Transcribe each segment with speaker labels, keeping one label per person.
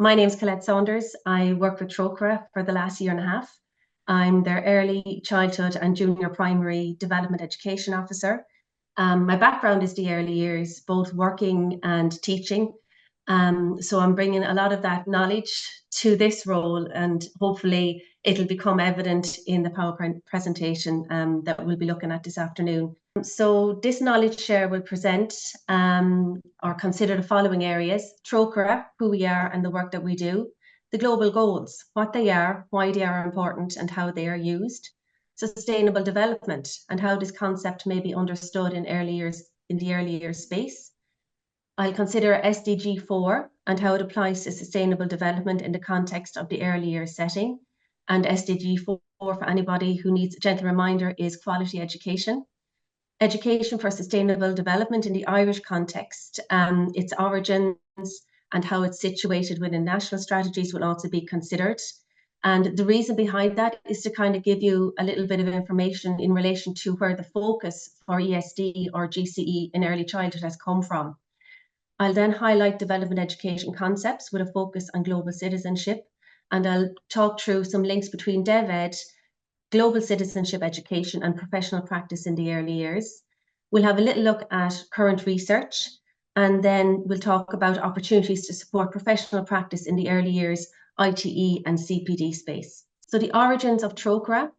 Speaker 1: My name is Colette Saunders. I work with Trócaire for the last year and a half. I'm their early childhood and junior primary development education officer. My background is the early years, both working and teaching. So I'm bringing a lot of that knowledge to this role, and hopefully it'll become evident in the PowerPoint presentation that we'll be looking at this afternoon. So this knowledge share will present or consider the following areas: Trócaire, who we are and the work that we do; the global goals, what they are, why they are important and how they are used; sustainable development and how this concept may be understood in the early years space. I'll consider SDG 4 and how it applies to sustainable development in the context of the early years setting. And SDG 4, for anybody who needs a gentle reminder, is quality education. Education for sustainable development in the Irish context, its origins and how it's situated within national strategies will also be considered. And the reason behind that is to kind of give you a little bit of information in relation to where the focus for ESD or GCE in early childhood has come from. I'll then highlight development education concepts with a focus on global citizenship, and I'll talk through some links between DevEd, global citizenship education, and professional practice in the early years. We'll have a little look at current research, and then we'll talk about opportunities to support professional practice in the early years, ITE and CPD space. So the origins of Trócaire.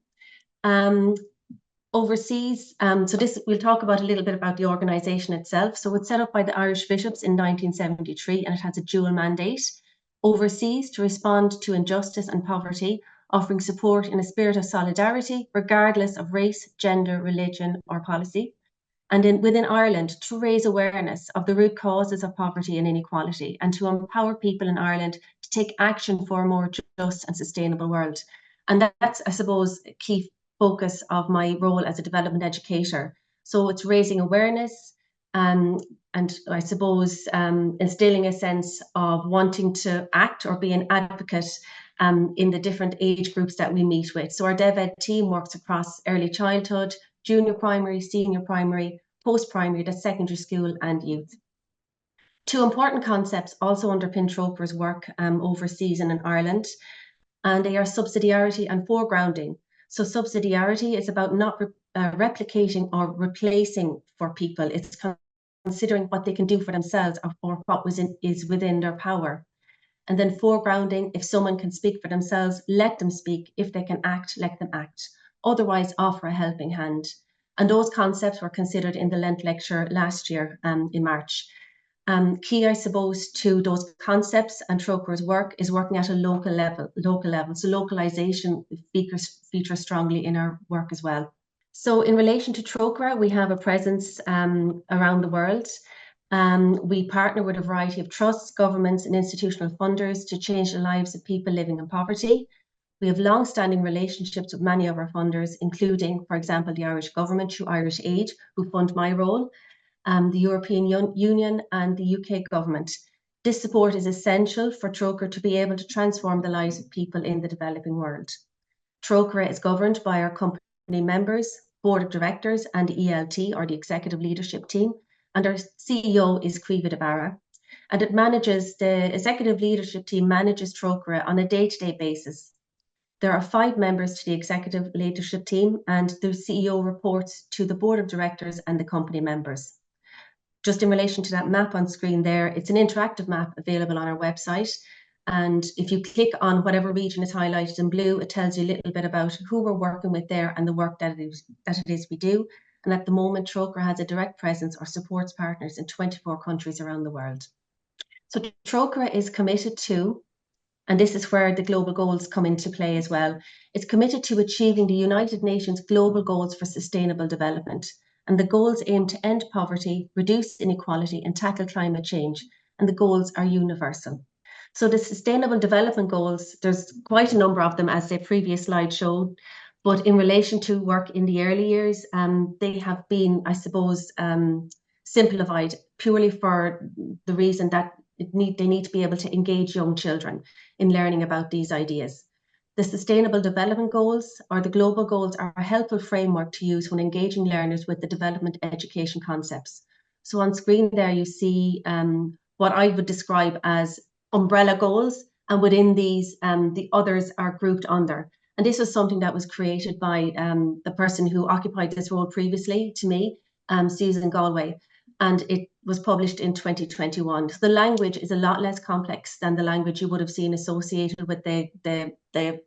Speaker 1: Overseas, we'll talk about a little bit about the organisation itself. So it's set up by the Irish bishops in 1973, and it has a dual mandate: overseas to respond to injustice and poverty, offering support in a spirit of solidarity, regardless of race, gender, religion, or policy. And within Ireland, to raise awareness of the root causes of poverty and inequality, and to empower people in Ireland to take action for a more just and sustainable world. And that's, I suppose, a key focus of my role as a development educator. So it's raising awareness and I suppose instilling a sense of wanting to act or be an advocate in the different age groups that we meet with. So our DevEd team works across early childhood, junior primary, senior primary, post-primary, that's secondary school, and youth. Two important concepts also underpin Trócaire's work overseas and in Ireland, and they are subsidiarity and foregrounding. So subsidiarity is about not replicating or replacing for people. It's considering what they can do for themselves or what is within their power. And then foregrounding: if someone can speak for themselves, let them speak. If they can act, let them act. Otherwise, offer a helping hand. And those concepts were considered in the Lent lecture last year in March. Key, I suppose, to those concepts and Trócaire's work is working at a local level. So localization features strongly in our work as well. So in relation to Trócaire, we have a presence around the world. We partner with a variety of trusts, governments, and institutional funders to change the lives of people living in poverty. We have long-standing relationships with many of our funders, including, for example, the Irish government through Irish Aid, who fund my role, the European Union and the UK government. This support is essential for Trócaire to be able to transform the lives of people in the developing world. Trócaire is governed by our company members, board of directors, and the ELT, or the executive leadership team, and our CEO is Caoimhe de Barra. And the executive leadership team manages Trócaire on a day-to-day basis. There are 5 members to the executive leadership team, and the CEO reports to the board of directors and the company members. Just in relation to that map on screen there, it's an interactive map available on our website. And if you click on whatever region is highlighted in blue, it tells you a little bit about who we're working with there and the work that it is we do. And at the moment, Trócaire has a direct presence or supports partners in 24 countries around the world. So Trócaire is committed to, and this is where the global goals come into play as well, it's committed to achieving the United Nations global goals for sustainable development. And the goals aim to end poverty, reduce inequality, and tackle climate change. And the goals are universal. So the Sustainable Development Goals, there's quite a number of them, as the previous slide showed. But in relation to work in the early years, they have been, I suppose, simplified purely for the reason that they need to be able to engage young children in learning about these ideas. The Sustainable Development Goals, or the global goals, are a helpful framework to use when engaging learners with the development education concepts. So on screen there, you see what I would describe as umbrella goals And within these, the others are grouped under. And this was something that was created by the person who occupied this role previously to me, Susan Galway, and it was published in 2021. So the language is a lot less complex than the language you would have seen associated with the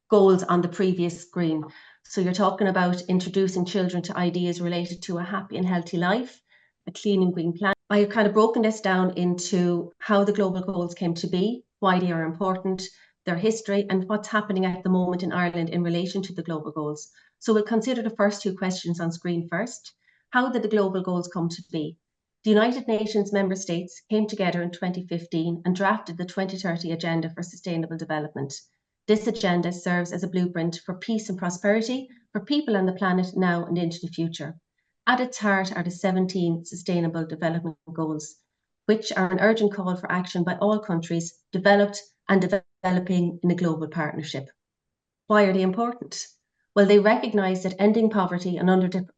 Speaker 1: goals on the previous screen. So you're talking about introducing children to ideas related to a happy and healthy life, a clean and green planet. I have kind of broken this down into how the global goals came to be, why they are important, their history, and what's happening at the moment in Ireland in relation to the global goals. So we'll consider the first two questions on screen first. How did the global goals come to be? The United Nations member states came together in 2015 and drafted the 2030 Agenda for Sustainable Development. This agenda serves as a blueprint for peace and prosperity for people on the planet now and into the future. At its heart are the 17 Sustainable Development Goals, which are an urgent call for action by all countries developed and developing in a global partnership. Why are they important? Well, they recognise that ending poverty and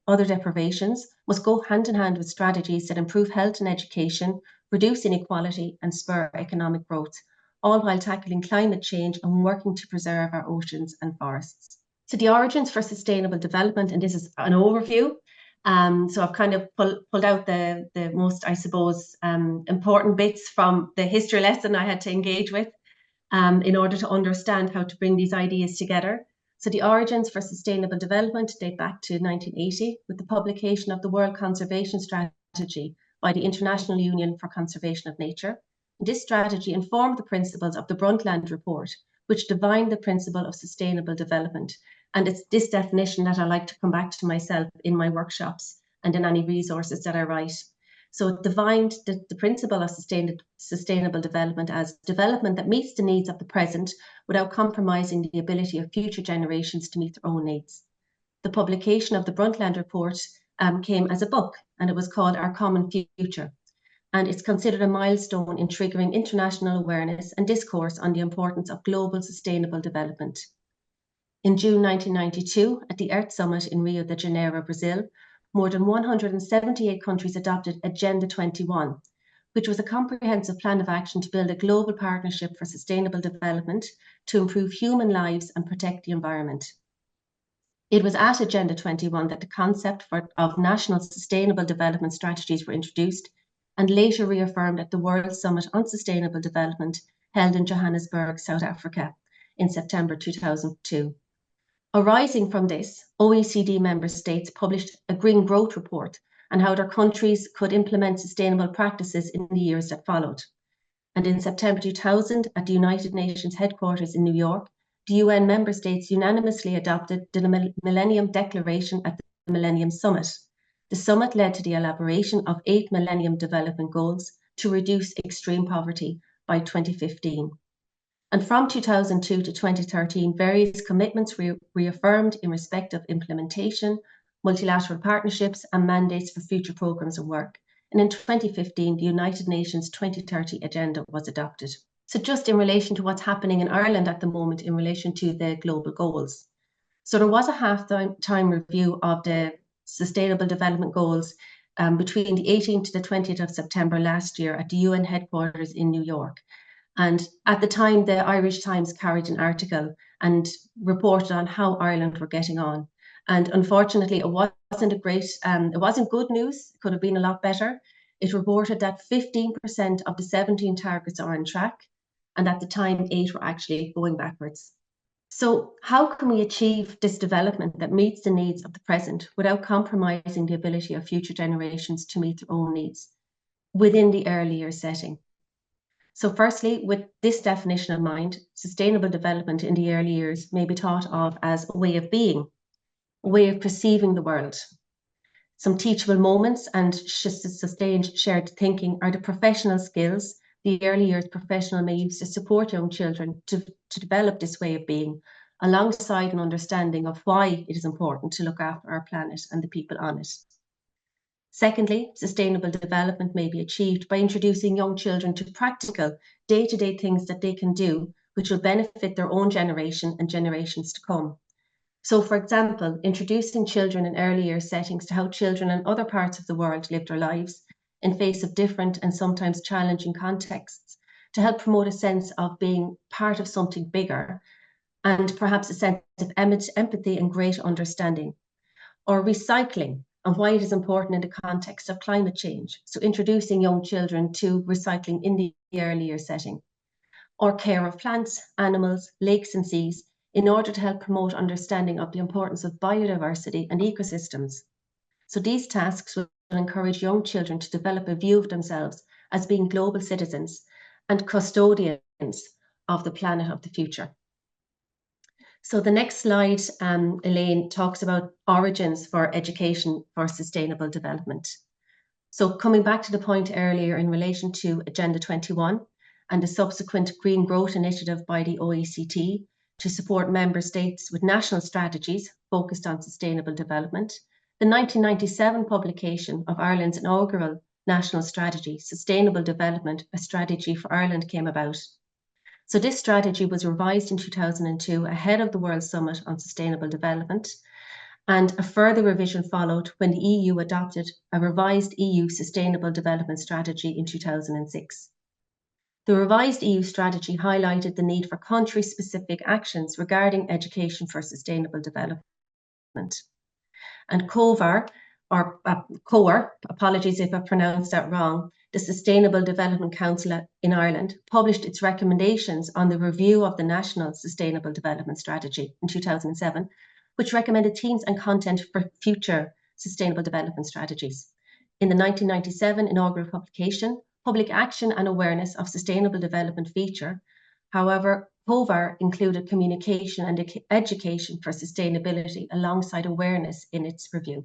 Speaker 1: other deprivations must go hand in hand with strategies that improve health and education, reduce inequality and spur economic growth, all while tackling climate change and working to preserve our oceans and forests. So the origins for sustainable development, and this is an overview. So I've kind of pulled out the most, I suppose, important bits from the history lesson I had to engage with in order to understand how to bring these ideas together. So the origins for sustainable development date back to 1980 with the publication of the World Conservation Strategy by the International Union for Conservation of Nature. This strategy informed the principles of the Brundtland report, which defined the principle of sustainable development. And it's this definition that I like to come back to myself in my workshops and in any resources that I write. So it defined the principle of sustainable development as development that meets the needs of the present without compromising the ability of future generations to meet their own needs. The publication of the Brundtland report came as a book, and it was called Our Common Future. And it's considered a milestone in triggering international awareness and discourse on the importance of global sustainable development. In June 1992, at the Earth Summit in Rio de Janeiro, Brazil, more than 178 countries adopted Agenda 21, which was a comprehensive plan of action to build a global partnership for sustainable development to improve human lives and protect the environment. It was at Agenda 21 that the concept of national sustainable development strategies were introduced and later reaffirmed at the World Summit on Sustainable Development held in Johannesburg, South Africa in September 2002. Arising from this, OECD member states published a Green Growth Report on how their countries could implement sustainable practices in the years that followed. And in September 2000, at the United Nations headquarters in New York, the UN member states unanimously adopted the Millennium Declaration at the Millennium Summit. The summit led to the elaboration of 8 Millennium Development Goals to reduce extreme poverty by 2015. And from 2002 to 2013, various commitments were reaffirmed in respect of implementation, multilateral partnerships, and mandates for future programs and work. And in 2015, the United Nations 2030 Agenda was adopted. So just in relation to what's happening in Ireland at the moment in relation to the global goals. So there was a half-time review of the Sustainable Development Goals between the 18th to the 20th of September last year at the UN headquarters in New York. And at the time, the Irish Times carried an article and reported on how Ireland were getting on. And unfortunately, it wasn't good news. It could have been a lot better. It reported that 15% of the 17 targets are on track. And at the time, 8 were actually going backwards. So how can we achieve this development that meets the needs of the present without compromising the ability of future generations to meet their own needs within the early years setting? So firstly, with this definition in mind, sustainable development in the early years may be thought of as a way of being, a way of perceiving the world. Some teachable moments and sustained shared thinking are the professional skills the early years professional may use to support young children to develop this way of being, alongside an understanding of why it is important to look after our planet and the people on it. Secondly, sustainable development may be achieved by introducing young children to practical, day-to-day things that they can do, which will benefit their own generation and generations to come. So, for example, introducing children in early year settings to how children in other parts of the world live their lives in face of different and sometimes challenging contexts, to help promote a sense of being part of something bigger and perhaps a sense of empathy and great understanding. Or recycling and why it is important in the context of climate change. So introducing young children to recycling in the earlier setting. Or care of plants, animals, lakes and seas in order to help promote understanding of the importance of biodiversity and ecosystems. So these tasks will encourage young children to develop a view of themselves as being global citizens and custodians of the planet of the future. So the next slide, Elaine, talks about origins for education for sustainable development. So coming back to the point earlier in relation to Agenda 21 and the subsequent Green Growth Initiative by the OECD to support member states with national strategies focused on sustainable development, the 1997 publication of Ireland's inaugural national strategy, Sustainable Development, a Strategy for Ireland, came about. So this strategy was revised in 2002 ahead of the World Summit on Sustainable Development, and a further revision followed when the EU adopted a revised EU Sustainable Development Strategy in 2006. The revised EU strategy highlighted the need for country-specific actions regarding education for sustainable development. And COVAR, or COAR, apologies if I pronounced that wrong, the Sustainable Development Council in Ireland published its recommendations on the review of the National Sustainable Development Strategy in 2007, which recommended themes and content for future sustainable development strategies. In the 1997 inaugural publication, Public Action and Awareness of Sustainable Development feature, however, COVAR included communication and education for sustainability alongside awareness in its review.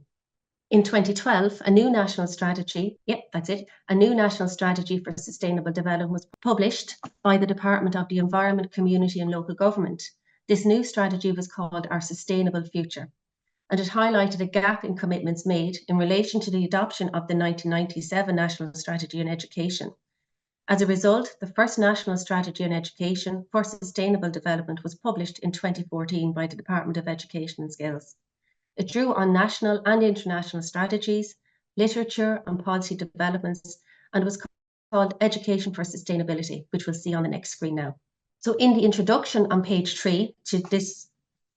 Speaker 1: In 2012, a new national strategy, a new national strategy for sustainable development was published by the Department of the Environment, Community and Local Government. This new strategy was called Our Sustainable Future, and it highlighted a gap in commitments made in relation to the adoption of the 1997 National Strategy on Education. As a result, the first National Strategy on Education for Sustainable Development was published in 2014 by the Department of Education and Skills. It drew on national and international strategies, literature and policy developments, and was called Education for Sustainability, which we'll see on the next screen now. So in the introduction on page 3 to this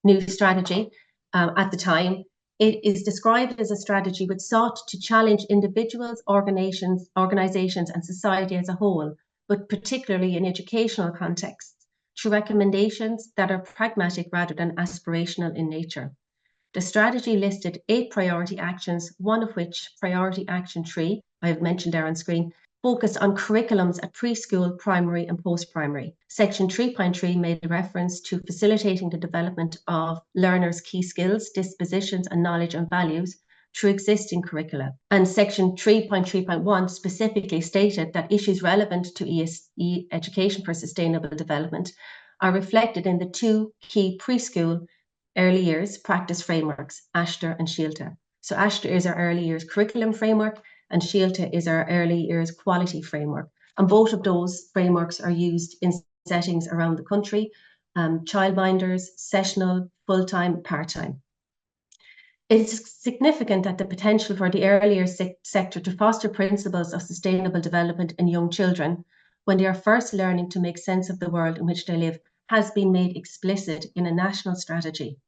Speaker 1: new strategy, at the time, it is described as a strategy which sought to challenge individuals, organizations and society as a whole, but particularly in educational contexts, through recommendations that are pragmatic rather than aspirational in nature. The strategy listed 8 priority actions, one of which, priority action 3, I have mentioned there on screen, focused on curriculums at preschool, primary and post-primary. Section 3.3 made reference to facilitating the development of learners' key skills, dispositions and knowledge and values through existing curricula. And section 3.3.1 specifically stated that issues relevant to ESE education for sustainable development are reflected in the 2 key preschool early years practice frameworks, Aistear and Síolta. So Aistear is our early years curriculum framework and Síolta is our early years quality framework. And both of those frameworks are used in settings around the country, childminders, sessional, full-time, part-time. It's significant that the potential for the earlier sector to foster principles of sustainable development in young children when they are first learning to make sense of the world in which they live has been made explicit in a national strategy.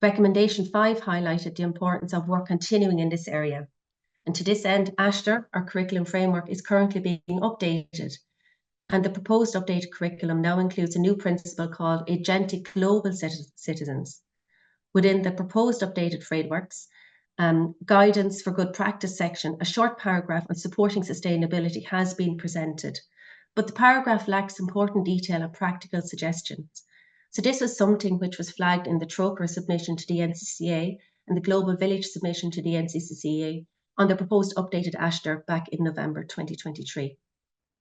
Speaker 1: Recommendation 5 highlighted the importance of work continuing in this area. And to this end, Aistear, our curriculum framework, is currently being updated. And the proposed updated curriculum now includes a new principle called Agentic Global Citizens. Within the proposed updated frameworks, guidance for good practice section, a short paragraph on supporting sustainability has been presented, but the paragraph lacks important detail and practical suggestions. So this was something which was flagged in the Trócaire submission to the NCCA and the Global Village submission to the ECCE on the proposed updated Aistear back in November 2023.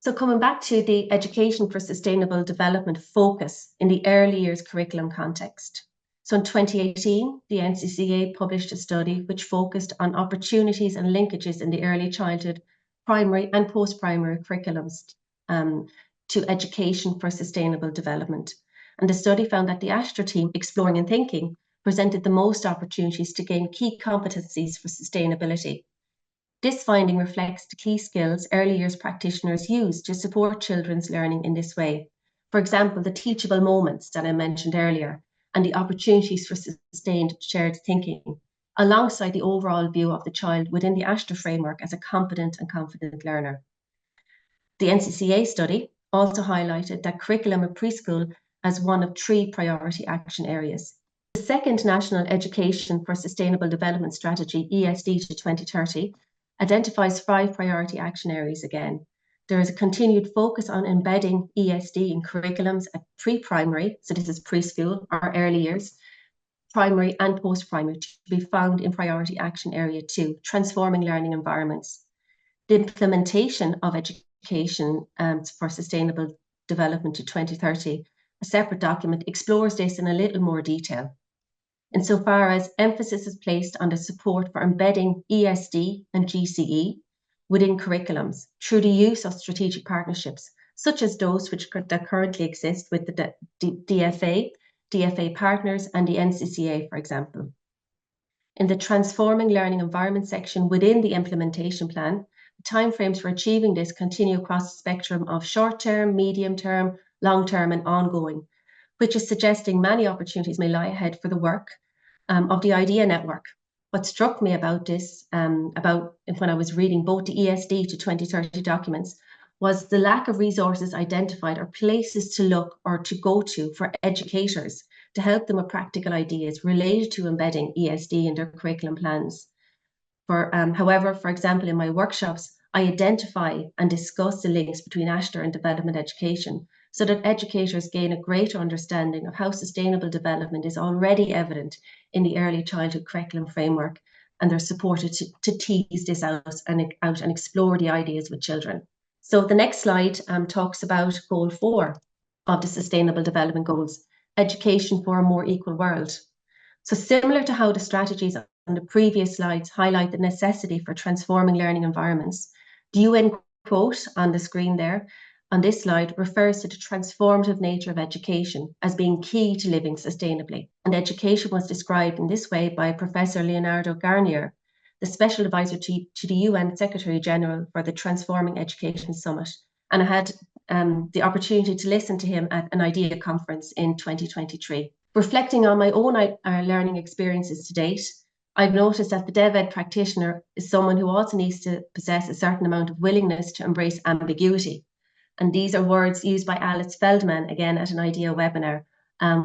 Speaker 1: So coming back to the education for sustainable development focus in the early years curriculum context. So in 2018, the NCCA published a study which focused on opportunities and linkages in the early childhood, primary and post-primary curriculums to education for sustainable development. And the study found that the Aistear team, Exploring and Thinking, presented the most opportunities to gain key competencies for sustainability. This finding reflects the key skills early years practitioners use to support children's learning in this way. For example, the teachable moments that I mentioned earlier, and the opportunities for sustained shared thinking, alongside the overall view of the child within the Aistear framework as a competent and confident learner. The NCCA study also highlighted that curriculum at preschool as one of 3 priority action areas. The second National Education for Sustainable Development Strategy, ESD to 2030, identifies 5 priority action areas again. There is a continued focus on embedding ESD in curriculums at pre-primary, so this is preschool or early years, primary and post-primary, to be found in priority action area 2, transforming learning environments. The implementation of education for sustainable development to 2030, a separate document, explores this in a little more detail. Insofar as emphasis is placed on the support for embedding ESD and GCE within curriculums through the use of strategic partnerships, such as those that currently exist with the DFA partners and the NCCA, for example. In the Transforming Learning Environment section within the implementation plan, the timeframes for achieving this continue across the spectrum of short-term, medium-term, long-term and ongoing, which is suggesting many opportunities may lie ahead for the work of the IDEA network. What struck me about this, when I was reading both the ESD to 2030 documents, was the lack of resources identified or places to look or to go to for educators to help them with practical ideas related to embedding ESD in their curriculum plans. However, for example, in my workshops, I identify and discuss the links between Aistear and development education, so that educators gain a greater understanding of how sustainable development is already evident in the early childhood curriculum framework, and they're supported to tease this out and explore the ideas with children. So the next slide talks about Goal 4 of the Sustainable Development Goals, education for a more equal world. So similar to how the strategies on the previous slides highlight the necessity for transforming learning environments, the UN quote on the screen there on this slide refers to the transformative nature of education as being key to living sustainably. And education was described in this way by Professor Leonardo Garnier, the Special Advisor to the UN Secretary General for the Transforming Education Summit. And I had the opportunity to listen to him at an IDEA conference in 2023. Reflecting on my own learning experiences to date, I've noticed that the DevEd practitioner is someone who also needs to possess a certain amount of willingness to embrace ambiguity. And these are words used by Alice Feldman, again at an IDEA webinar,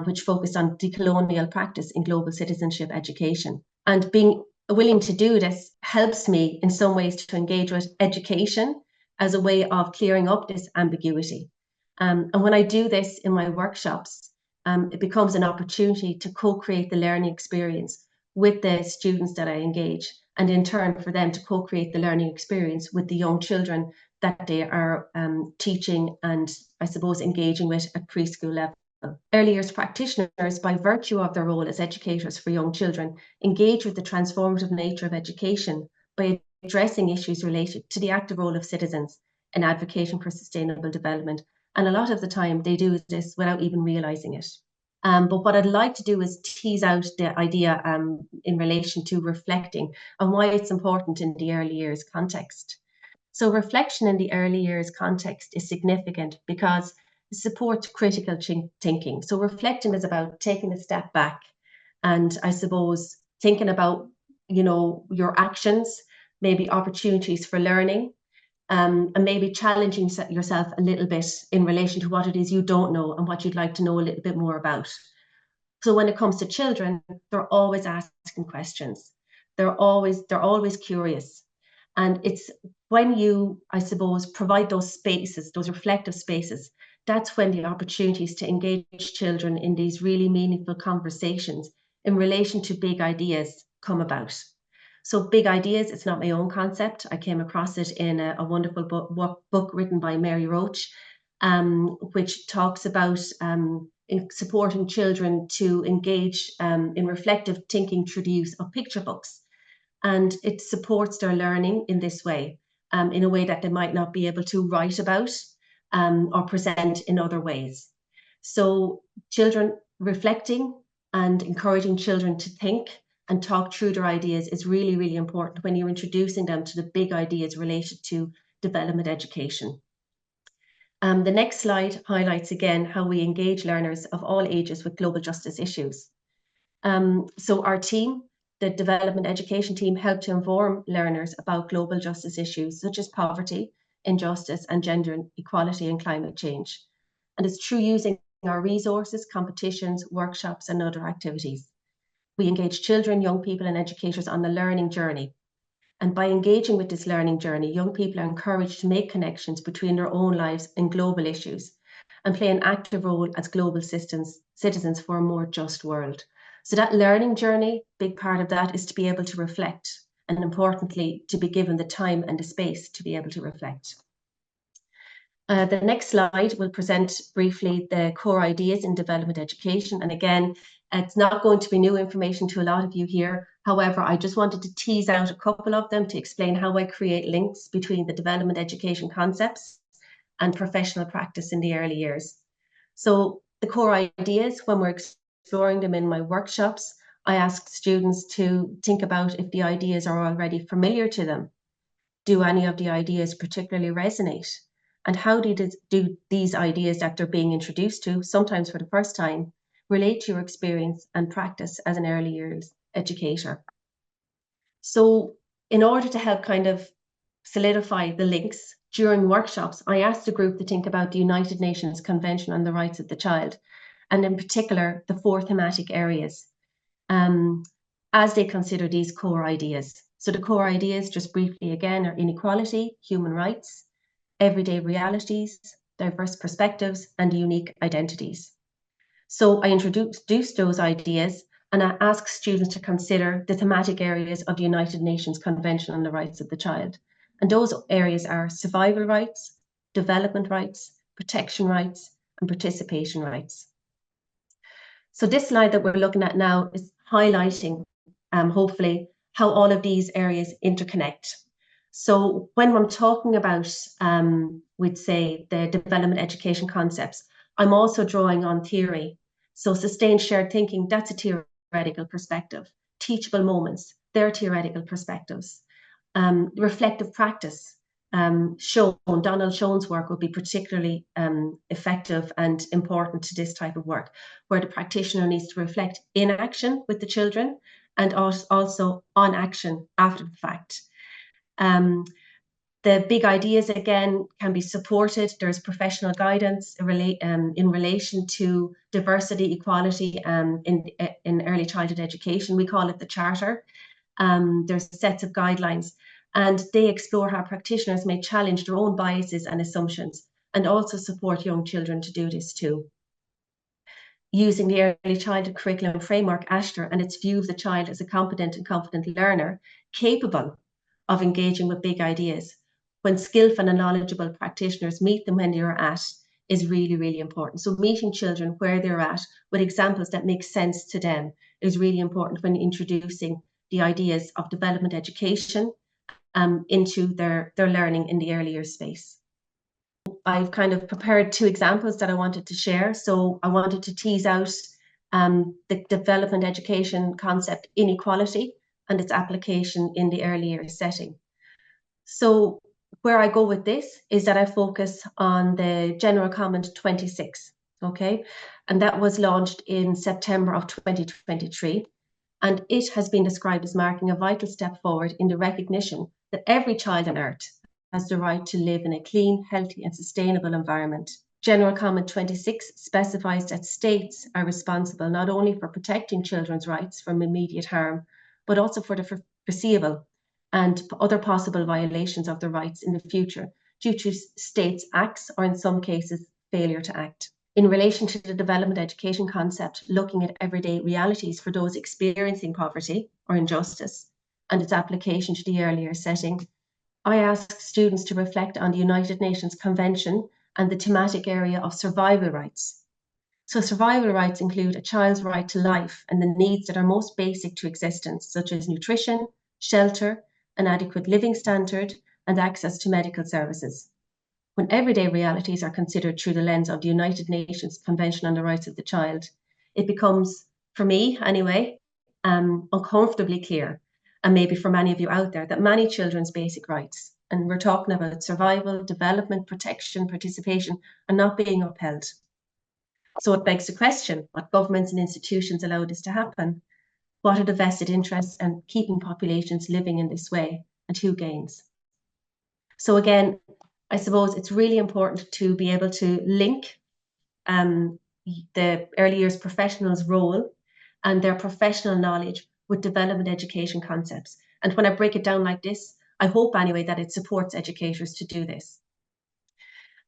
Speaker 1: which focused on decolonial practice in global citizenship education. And being willing to do this helps me in some ways to engage with education as a way of clearing up this ambiguity. And when I do this in my workshops, it becomes an opportunity to co-create the learning experience with the students that I engage, and in turn for them to co-create the learning experience with the young children that they are teaching and, I suppose, engaging with at preschool level. Early years practitioners, by virtue of their role as educators for young children, engage with the transformative nature of education by addressing issues related to the active role of citizens in advocating for sustainable development. And a lot of the time they do this without even realizing it. But what I'd like to do is tease out the idea in relation to reflecting and why it's important in the early years context. So reflection in the early years context is significant because it supports critical thinking. So reflecting is about taking a step back and, I suppose, thinking about, your actions, maybe opportunities for learning, and maybe challenging yourself a little bit in relation to what it is you don't know and what you'd like to know a little bit more about. So when it comes to children, they're always asking questions. They're always curious. And it's when you, I suppose, provide those spaces, those reflective spaces, that's when the opportunities to engage children in these really meaningful conversations in relation to big ideas come about. So big ideas, it's not my own concept. I came across it in a wonderful book written by Mary Roach, which talks about in supporting children to engage in reflective thinking through the use of picture books. And it supports their learning in this way, in a way that they might not be able to write about or present in other ways. So children reflecting and encouraging children to think and talk through their ideas is really, really important when you're introducing them to the big ideas related to development education. The next slide highlights again how we engage learners of all ages with global justice issues. So our team, the development education team, helped to inform learners about global justice issues such as poverty, injustice, and gender equality and climate change. And it's through using our resources, competitions, workshops, and other activities. We engage children, young people, and educators on the learning journey. And by engaging with this learning journey, young people are encouraged to make connections between their own lives and global issues and play an active role as global citizens for a more just world. So that learning journey, big part of that is to be able to reflect, and importantly, to be given the time and the space to be able to reflect. The next slide will present briefly the core ideas in development education. And again, it's not going to be new information to a lot of you here. However, I just wanted to tease out a couple of them to explain how I create links between the development education concepts and professional practice in the early years. So the core ideas, when we're exploring them in my workshops, I ask students to think about if the ideas are already familiar to them. Do any of the ideas particularly resonate? And how do these ideas that they're being introduced to, sometimes for the first time, relate to your experience and practice as an early years educator? So in order to help kind of solidify the links during workshops, I asked the group to think about the United Nations Convention on the Rights of the Child, and in particular, the 4 thematic areas, as they consider these core ideas. So the core ideas, just briefly again, are inequality, human rights, everyday realities, diverse perspectives, and unique identities. So I introduced those ideas, and I asked students to consider the thematic areas of the United Nations Convention on the Rights of the Child. And those areas are survival rights, development rights, protection rights, and participation rights. So this slide that we're looking at now is highlighting, hopefully, how all of these areas interconnect. So when I'm talking about, we'd say, the development education concepts, I'm also drawing on theory. So sustained shared thinking, that's a theoretical perspective. Teachable moments, they're theoretical perspectives. Reflective practice, Donald Schoen's work will be particularly effective and important to this type of work, where the practitioner needs to reflect in action with the children and also on action after the fact. The big ideas, again, can be supported. There's professional guidance in relation to diversity, equality in early childhood education. We call it the Charter. There's sets of guidelines, and they explore how practitioners may challenge their own biases and assumptions, and also support young children to do this too. Using the early childhood curriculum framework, Aistear, and its view of the child as a competent and confident learner, capable of engaging with big ideas, when skillful and knowledgeable practitioners meet them when they're at, is really, really important. So meeting children where they're at with examples that make sense to them is really important when introducing the ideas of development education into their learning in the earlier space. I've kind of prepared 2 examples that I wanted to share. So I wanted to tease out the development education concept inequality and its application in the early years setting. So where I go with this is that I focus on the General Comment 26, okay? And that was launched in September of 2023. And it has been described as marking a vital step forward in the recognition that every child on earth has the right to live in a clean, healthy, and sustainable environment. General Comment 26 specifies that states are responsible not only for protecting children's rights from immediate harm, but also for the foreseeable and other possible violations of their rights in the future due to states' acts or, in some cases, failure to act. In relation to the development education concept, looking at everyday realities for those experiencing poverty or injustice and its application to the earlier setting, I ask students to reflect on the United Nations Convention and the thematic area of survival rights. So survival rights include a child's right to life and the needs that are most basic to existence, such as nutrition, shelter, an adequate living standard, and access to medical services. When everyday realities are considered through the lens of the United Nations Convention on the Rights of the Child, it becomes, for me anyway, uncomfortably clear, and maybe for many of you out there, that many children's basic rights, and we're talking about survival, development, protection, participation, are not being upheld. So it begs the question, what governments and institutions allow this to happen? What are the vested interests in keeping populations living in this way, and who gains? So again, I suppose it's really important to be able to link the early years professionals' role and their professional knowledge with development education concepts. And when I break it down like this, I hope anyway that it supports educators to do this.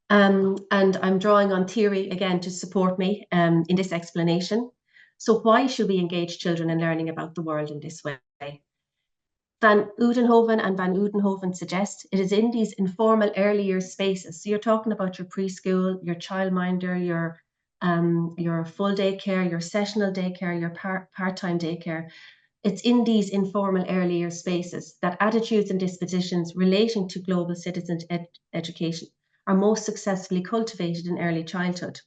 Speaker 1: And I'm drawing on theory again to support me in this explanation. So why should we engage children in learning about the world in this way? Van Oudenhoven and Van Oudenhoven suggest it is in these informal early years spaces. So you're talking about your preschool, your childminder, your full daycare, your sessional daycare, your part-time daycare. It's in these informal early years spaces that attitudes and dispositions relating to global citizen education are most successfully cultivated in early childhood.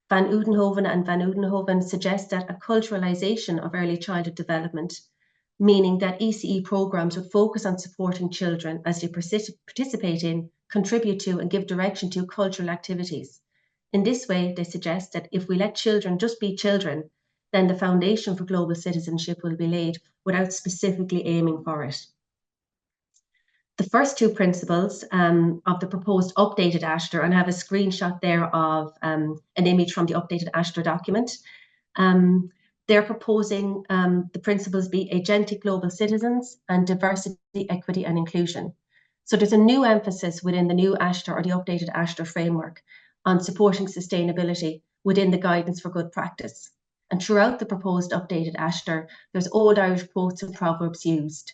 Speaker 1: Van Oudenhoven and Van Oudenhoven suggest that a culturalization of early childhood development, meaning that ECE programs would focus on supporting children as they participate in, contribute to, and give direction to cultural activities. In this way, they suggest that if we let children just be children, then the foundation for global citizenship will be laid without specifically aiming for it. The first two principles of the proposed updated Aistear, and I have a screenshot there of an image from the updated Aistear document. They're proposing the principles be agentic global citizens and diversity, equity, and inclusion. So there's a new emphasis within the new Aistear or the updated Aistear framework on supporting sustainability within the guidance for good practice. And throughout the proposed updated Aistear, there's old Irish quotes and proverbs used.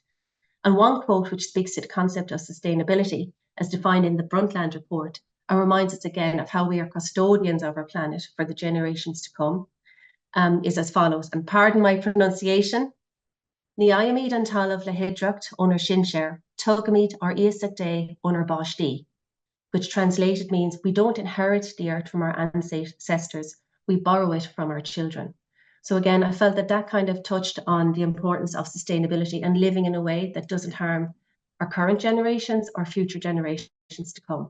Speaker 1: And one quote which speaks to the concept of sustainability, as defined in the Brundtland report, and reminds us again of how we are custodians of our planet for the generations to come, is as follows, and pardon my pronunciation. Ní aimid an talamh le hidreacht onar sinseir, tugamid ar ECCE onar báistí, which translated means we don't inherit the earth from our ancestors, we borrow it from our children. So again, I felt that that kind of touched on the importance of sustainability and living in a way that doesn't harm our current generations or future generations to come.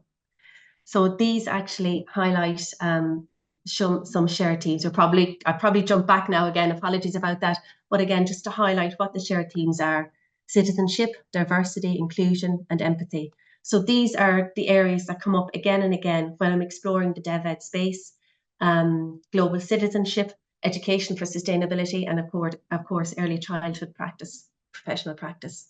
Speaker 1: So these actually highlight some shared themes. I probably jump back now again, apologies about that. But again, just to highlight what the shared themes are: citizenship, diversity, inclusion, and empathy. So these are the areas that come up again and again when I'm exploring the DevEd space: global citizenship, education for sustainability, and of course, early childhood practice, professional practice.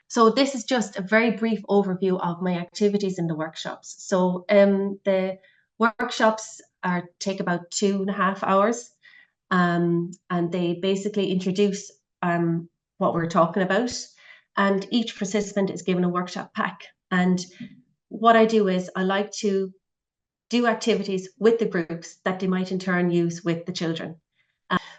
Speaker 1: So this is just a very brief overview of my activities in the workshops. So the workshops take about 2.5 hours, and they basically introduce what we're talking about, and each participant is given a workshop pack. And what I do is I like to do activities with the groups that they might in turn use with the children.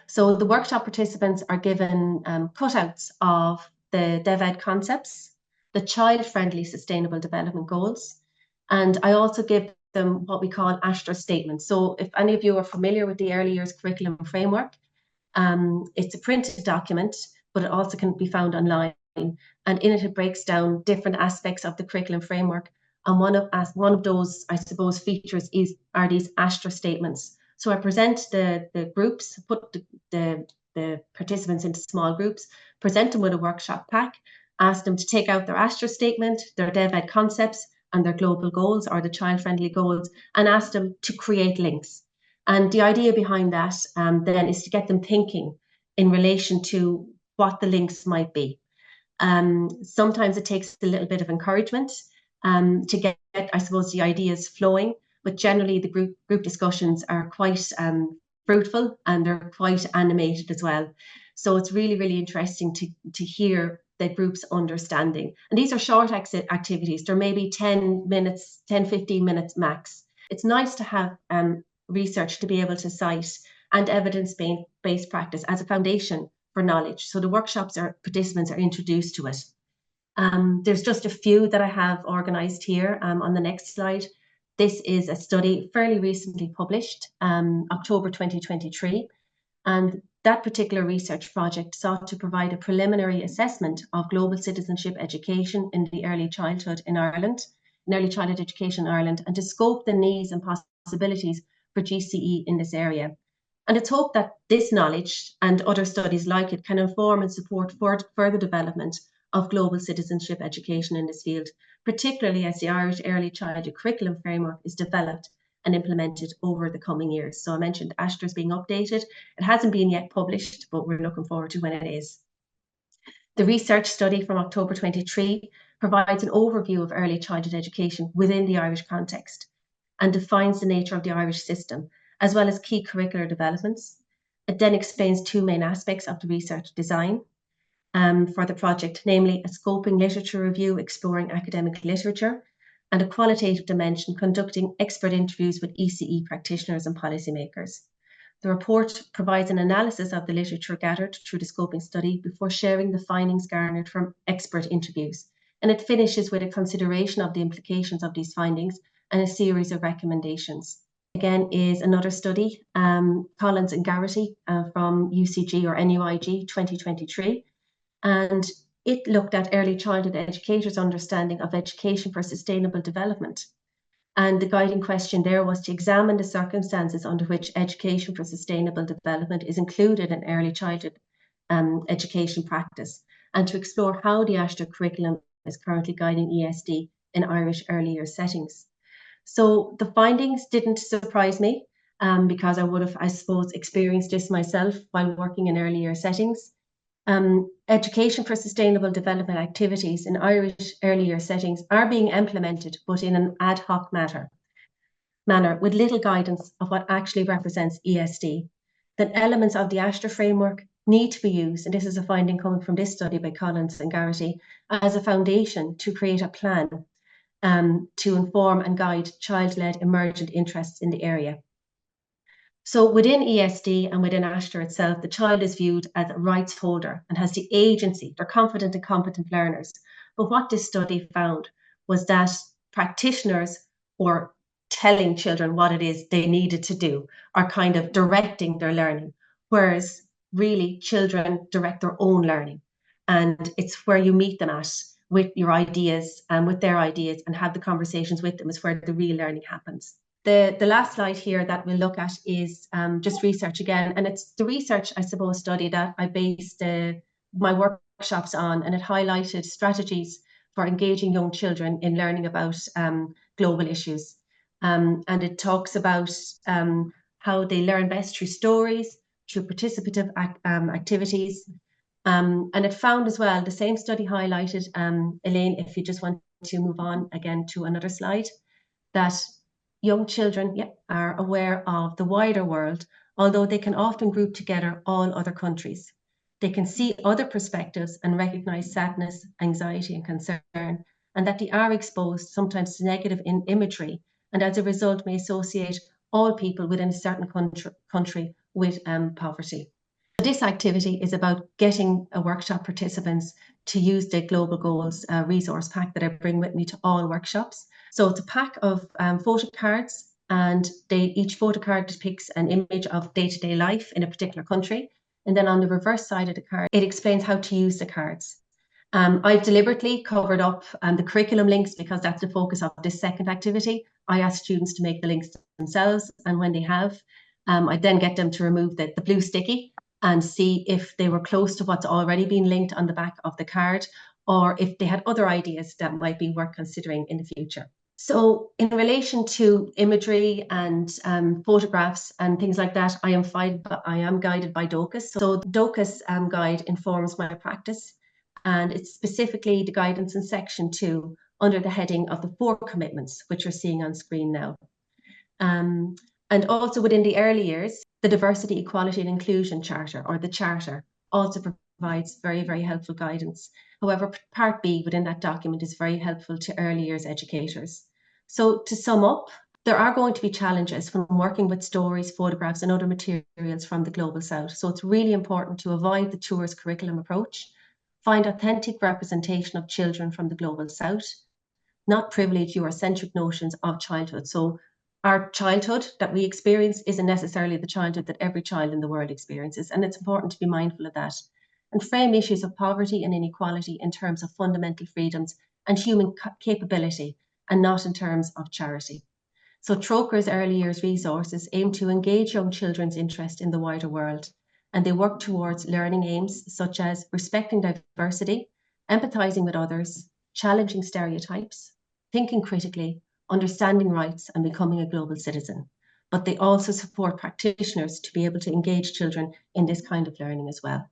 Speaker 1: So the workshop participants are given cutouts of the DevEd concepts, the child-friendly sustainable development goals, and I also give them what we call Aistear statements. So if any of you are familiar with the early years curriculum framework, it's a printed document, but it also can be found online. And in it breaks down different aspects of the curriculum framework. And one of those, I suppose, features are these Aistear statements. So I present the groups, put the participants into small groups, present them with a workshop pack, ask them to take out their Aistear statement, their DevEd concepts, and their global goals or the child-friendly goals, and ask them to create links. And the idea behind that then is to get them thinking in relation to what the links might be. Sometimes it takes a little bit of encouragement to get, I suppose, the ideas flowing, but generally the group discussions are quite fruitful and they're quite animated as well. So it's really, really interesting to hear the group's understanding. And these are short activities. They're maybe 10 minutes, 10, 15 minutes max. It's nice to have research to be able to cite and evidence-based practice as a foundation for knowledge. So the workshops participants are introduced to it. There's just a few that I have organised here on the next slide. This is a study fairly recently published, October 2023, And that particular research project sought to provide a preliminary assessment of global citizenship education in the early childhood in Ireland, in early childhood education in Ireland, and to scope the needs and possibilities for GCE in this area. And it's hoped that this knowledge and other studies like it can inform and support further development of global citizenship education in this field, particularly as the Irish Early Childhood Curriculum Framework is developed and implemented over the coming years. So I mentioned Aistear is being updated. It hasn't been yet published, but we're looking forward to when it is. The research study from October 23 provides an overview of early childhood education within the Irish context and defines the nature of the Irish system, as well as key curricular developments. It then explains two main aspects of the research design for the project, namely a scoping literature review exploring academic literature, and a qualitative dimension conducting expert interviews with ECE practitioners and policymakers. The report provides an analysis of the literature gathered through the scoping study before sharing the findings garnered from expert interviews. And it finishes with a consideration of the implications of these findings and a series of recommendations. Again is another study, Collins and Garrity from UCG or NUIG 2023. And it looked at early childhood educators' understanding of education for sustainable development. And the guiding question there was to examine the circumstances under which education for sustainable development is included in early childhood education practice, and to explore how the Aistear curriculum is currently guiding ESD in Irish early years settings. So the findings didn't surprise me because I would have, I suppose, experienced this myself while working in early year settings. Education for sustainable development activities in Irish early year settings are being implemented, but in an ad hoc manner with little guidance of what actually represents ESD. That elements of the Aistear framework need to be used, and this is a finding coming from this study by Collins and Garrity, as a foundation to create a plan to inform and guide child-led emergent interests in the area. So within ESD and within Aistear itself, the child is viewed as a rights holder and has the agency. They're confident and competent learners. But what this study found was that practitioners were telling children what it is they needed to do, are kind of directing their learning, whereas really children direct their own learning. And it's where you meet them at with your ideas and with their ideas and have the conversations with them is where the real learning happens. The last slide here that we'll look at is just research again. And it's the research, I suppose, study that I based my workshops on, and it highlighted strategies for engaging young children in learning about global issues. And it talks about how they learn best through stories, through participative activities. And it found as well, the same study highlighted, Elaine, if you just want to move on again to another slide, that young children are aware of the wider world, although they can often group together all other countries. They can see other perspectives and recognize sadness, anxiety, and concern, and that they are exposed sometimes to negative imagery, and as a result may associate all people within a certain country with poverty. This activity is about getting workshop participants to use the Global Goals resource pack that I bring with me to all workshops. So it's a pack of photo cards, and each photo card depicts an image of day-to-day life in a particular country. And then on the reverse side of the card, it explains how to use the cards. I've deliberately covered up the curriculum links because that's the focus of this second activity. I ask students to make the links themselves, and when they have, I then get them to remove the blue sticky and see if they were close to what's already been linked on the back of the card, or if they had other ideas that might be worth considering in the future. So in relation to imagery and photographs and things like that, I am guided by DOCUS. So the DOCUS guide informs my practice, and it's specifically the guidance in section 2 under the heading of the 4 commitments, which you're seeing on screen now. And also within the early years, the Diversity, Equality and Inclusion Charter, or the Charter, also provides very, very helpful guidance. However, Part B within that document is very helpful to early years educators. So to sum up, there are going to be challenges from working with stories, photographs and other materials from the Global South. So it's really important to avoid the tourist curriculum approach, find authentic representation of children from the Global South, not privilege Eurocentric notions of childhood. So our childhood that we experience isn't necessarily the childhood that every child in the world experiences, and it's important to be mindful of that. And frame issues of poverty and inequality in terms of fundamental freedoms and human capability, and not in terms of charity. So Trócaire's early years resources aim to engage young children's interest in the wider world, and they work towards learning aims such as respecting diversity, empathising with others, challenging stereotypes, thinking critically, understanding rights, and becoming a global citizen. But they also support practitioners to be able to engage children in this kind of learning as well.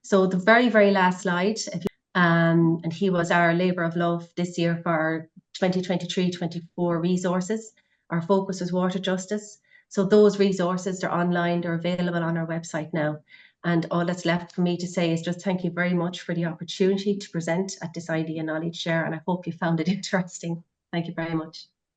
Speaker 1: So the very, very last slide, and he was our labour of love this year for our 2023-24 resources. Our focus was water justice. So those resources, they're online, they're available on our website now. And all that's left for me to say is just thank you very much for the opportunity to present at this Idea Knowledge Share, and I hope you found it interesting. Thank you very much.